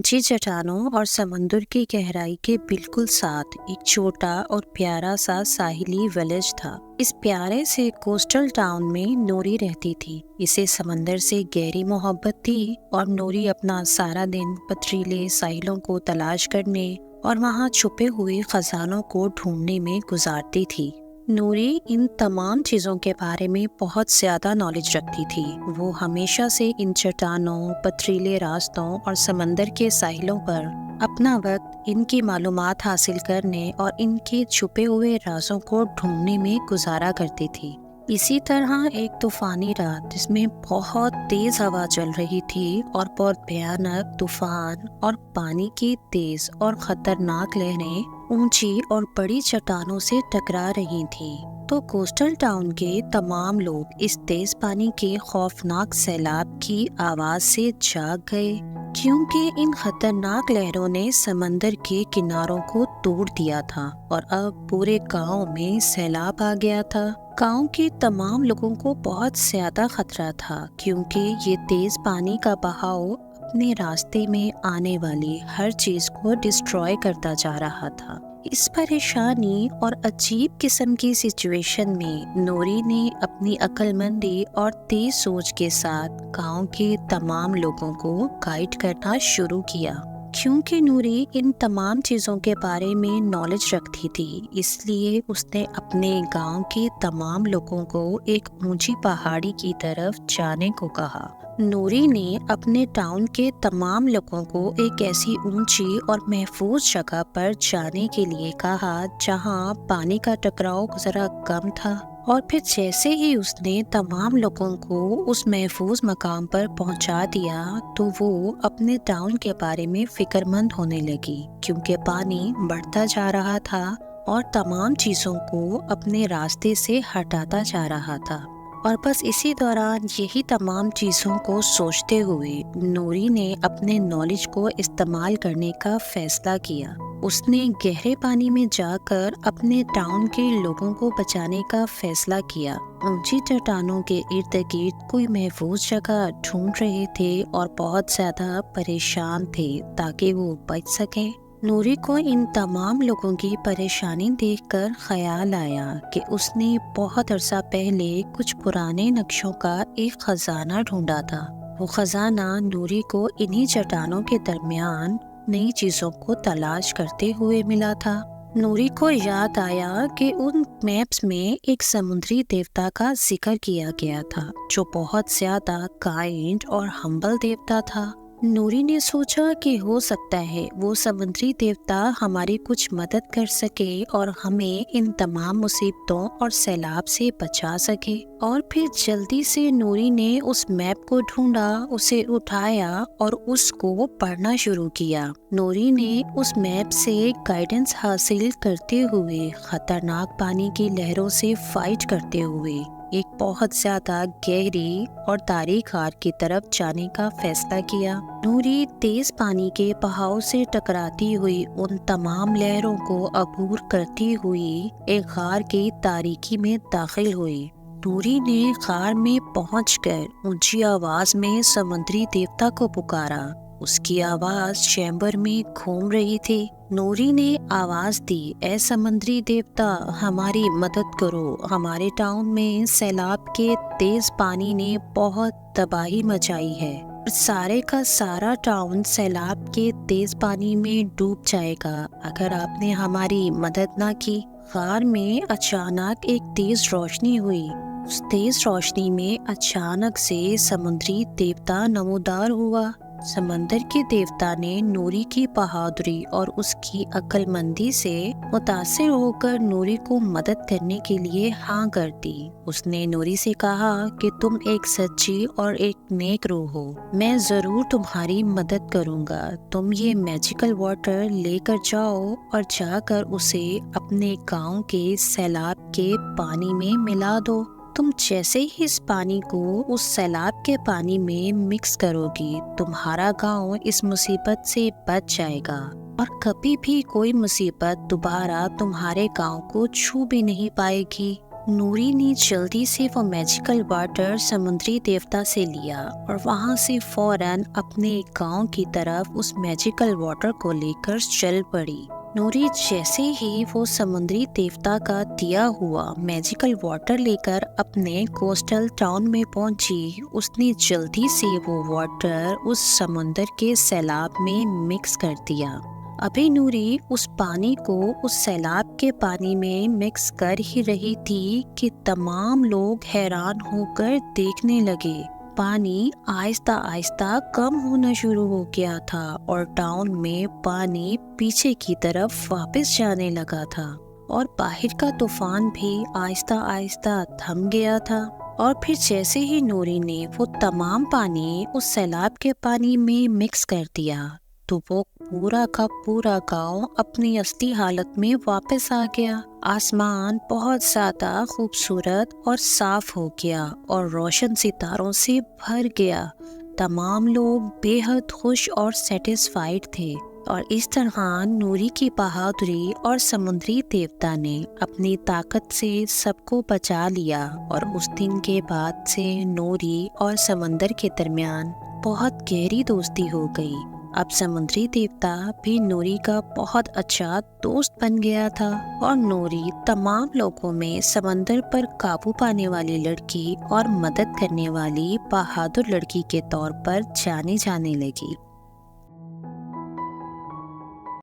ऊंची चट्टानों और समुद्र की गहराई के बिल्कुल साथ एक छोटा और प्यारा सा साहिली विलेज था। इस प्यारे से कोस्टल टाउन में नूरी रहती थी। इसे समंदर से गहरी मोहब्बत थी और नूरी अपना सारा दिन पथरीले साहिलों को तलाश करने और वहाँ छुपे हुए खजानों को ढूंढने में गुजारती थी। नूरी इन तमाम चीज़ों के बारे में बहुत ज़्यादा नॉलेज रखती थी। वो हमेशा से इन चट्टानों, पथरीले रास्तों और समंदर के साहिलों पर अपना वक्त इनकी मालूमात हासिल करने और इनके छुपे हुए राजों को ढूंढने में गुजारा करती थी। इसी तरह एक तूफानी रात जिसमें बहुत तेज हवा चल रही थी और बहुत भयानक तूफान और पानी की तेज और खतरनाक लहरें ऊंची और बड़ी चट्टानों से टकरा रही थी, तो कोस्टल टाउन के तमाम लोग इस तेज पानी के खौफनाक सैलाब की आवाज से जाग गए, क्योंकि इन खतरनाक लहरों ने समंदर के किनारों को तोड़ दिया था और अब पूरे गांव में सैलाब आ गया था। गांव के तमाम लोगों को बहुत ज्यादा खतरा था, क्योंकि ये तेज पानी का बहाव अपने रास्ते में आने वाली हर चीज को डिस्ट्रॉय करता जा रहा था। इस परेशानी और अजीब किस्म की सिचुएशन में नूरी ने अपनी अक्लमंदी और तेज सोच के साथ गांव के तमाम लोगों को गाइड करना शुरू किया। क्योंकि नूरी इन तमाम चीज़ों के बारे में नॉलेज रखती थी, इसलिए उसने अपने गांव के तमाम लोगों को एक ऊंची पहाड़ी की तरफ जाने को कहा। नूरी ने अपने टाउन के तमाम लोगों को एक ऐसी ऊंची और महफूज जगह पर जाने के लिए कहा जहां पानी का टकराव जरा कम था। और फिर जैसे ही उसने तमाम लोगों को उस महफूज मकाम पर पहुंचा दिया, तो वो अपने टाउन के बारे में फिक्रमंद होने लगी, क्योंकि पानी बढ़ता जा रहा था और तमाम चीज़ों को अपने रास्ते से हटाता जा रहा था। और बस इसी दौरान यही तमाम चीज़ों को सोचते हुए नूरी ने अपने नॉलेज को इस्तेमाल करने का फैसला किया। उसने गहरे पानी में जाकर अपने टाउन के लोगों को बचाने का फैसला किया। ऊंची चट्टानों के इर्द गिर्द कोई महफूज जगह ढूंढ रहे थे और बहुत ज्यादा परेशान थे ताकि वो बच सकें। नूरी को इन तमाम लोगों की परेशानी देखकर ख्याल आया कि उसने बहुत अरसा पहले कुछ पुराने नक्शों का एक खजाना ढूंढा था। वो खजाना नूरी को इन्हीं चट्टानों के दरमियान नई चीजों को तलाश करते हुए मिला था। नूरी को याद आया कि उन मैप्स में एक समुद्री देवता का जिक्र किया गया था, जो बहुत ज्यादा काइंड और हम्बल देवता था। नूरी ने सोचा कि हो सकता है वो समुद्री देवता हमारी कुछ मदद कर सके और हमें इन तमाम मुसीबतों और सैलाब से बचा सके। और फिर जल्दी से नूरी ने उस मैप को ढूंढा, उसे उठाया और उसको पढ़ना शुरू किया। नूरी ने उस मैप से गाइडेंस हासिल करते हुए खतरनाक पानी की लहरों से फाइट करते हुए एक बहुत ज्यादा गहरी और तारीख खार की तरफ जाने का फैसला किया। नूरी तेज पानी के बहाव से टकराती हुई उन तमाम लहरों को अबूर करती हुई एक गार की तारीकी में दाखिल हुई। नूरी ने गार में पहुंचकर ऊंची आवाज में समुद्री देवता को पुकारा। उसकी आवाज चैम्बर में घूम रही थी। नूरी ने आवाज दी, ऐ समुद्री देवता, हमारी मदद करो। हमारे टाउन में सैलाब के तेज पानी ने बहुत तबाही मचाई है। सारे का सारा टाउन सैलाब के तेज पानी में डूब जाएगा अगर आपने हमारी मदद ना की। गार में अचानक एक तेज रोशनी हुई। उस तेज रोशनी में अचानक से समुद्री देवता नमोदार हुआ। समंदर के देवता ने नूरी की बहादुरी और उसकी अक्लमंदी से मुतासिर होकर नूरी को मदद करने के लिए हाँ कर दी। उसने नूरी से कहा कि तुम एक सच्ची और एक नेक रूह हो, मैं जरूर तुम्हारी मदद करूँगा। तुम ये मैजिकल वाटर लेकर जाओ और जाकर उसे अपने गांव के सैलाब के पानी में मिला दो। तुम जैसे ही इस पानी को उस सैलाब के पानी में मिक्स करोगी, तुम्हारा गांव इस मुसीबत से बच जाएगा और कभी भी कोई मुसीबत दोबारा तुम्हारे गांव को छू भी नहीं पाएगी। نوری نے جلدی سے وہ میجیکل واٹر سمندری دیوتا سے لیا اور وہاں سے فوراً اپنے گاؤں کی طرف اس میجیکل واٹر کو لے کر چل پڑی۔ نوری جیسے ہی وہ سمندری دیوتا کا دیا ہوا میجیکل واٹر لے کر اپنے کوسٹل ٹاؤن میں پہنچی، اس نے جلدی سے وہ واٹر اس سمندر کے سیلاب میں مکس کر دیا۔ ابھی نوری اس پانی کو اس سیلاب کے پانی میں مکس کر ہی رہی تھی کہ تمام لوگ حیران ہو کر دیکھنے لگے۔ پانی آہستہ آہستہ کم ہونا شروع ہو گیا تھا اور ٹاؤن میں پانی پیچھے کی طرف واپس جانے لگا تھا اور باہر کا طوفان بھی آہستہ آہستہ تھم گیا تھا۔ اور پھر جیسے ہی نوری نے وہ تمام پانی اس سیلاب کے پانی میں مکس کر دیا تو وہ پورا کا پورا گاؤں اپنی اصلی حالت میں واپس آ گیا۔ آسمان بہت زیادہ خوبصورت اور صاف ہو گیا اور روشن ستاروں سے بھر گیا۔ تمام لوگ بے حد خوش اور سیٹسفائیڈ تھے، اور اس طرح نوری کی بہادری اور سمندری دیوتا نے اپنی طاقت سے سب کو بچا لیا، اور اس دن کے بعد سے نوری اور سمندر کے درمیان بہت گہری دوستی ہو گئی۔ اب سمندری دیوتا بھی نوری کا بہت اچھا دوست بن گیا تھا، اور نوری تمام لوگوں میں سمندر پر قابو پانے والی لڑکی اور مدد کرنے والی بہادر لڑکی کے طور پر جانے لگی۔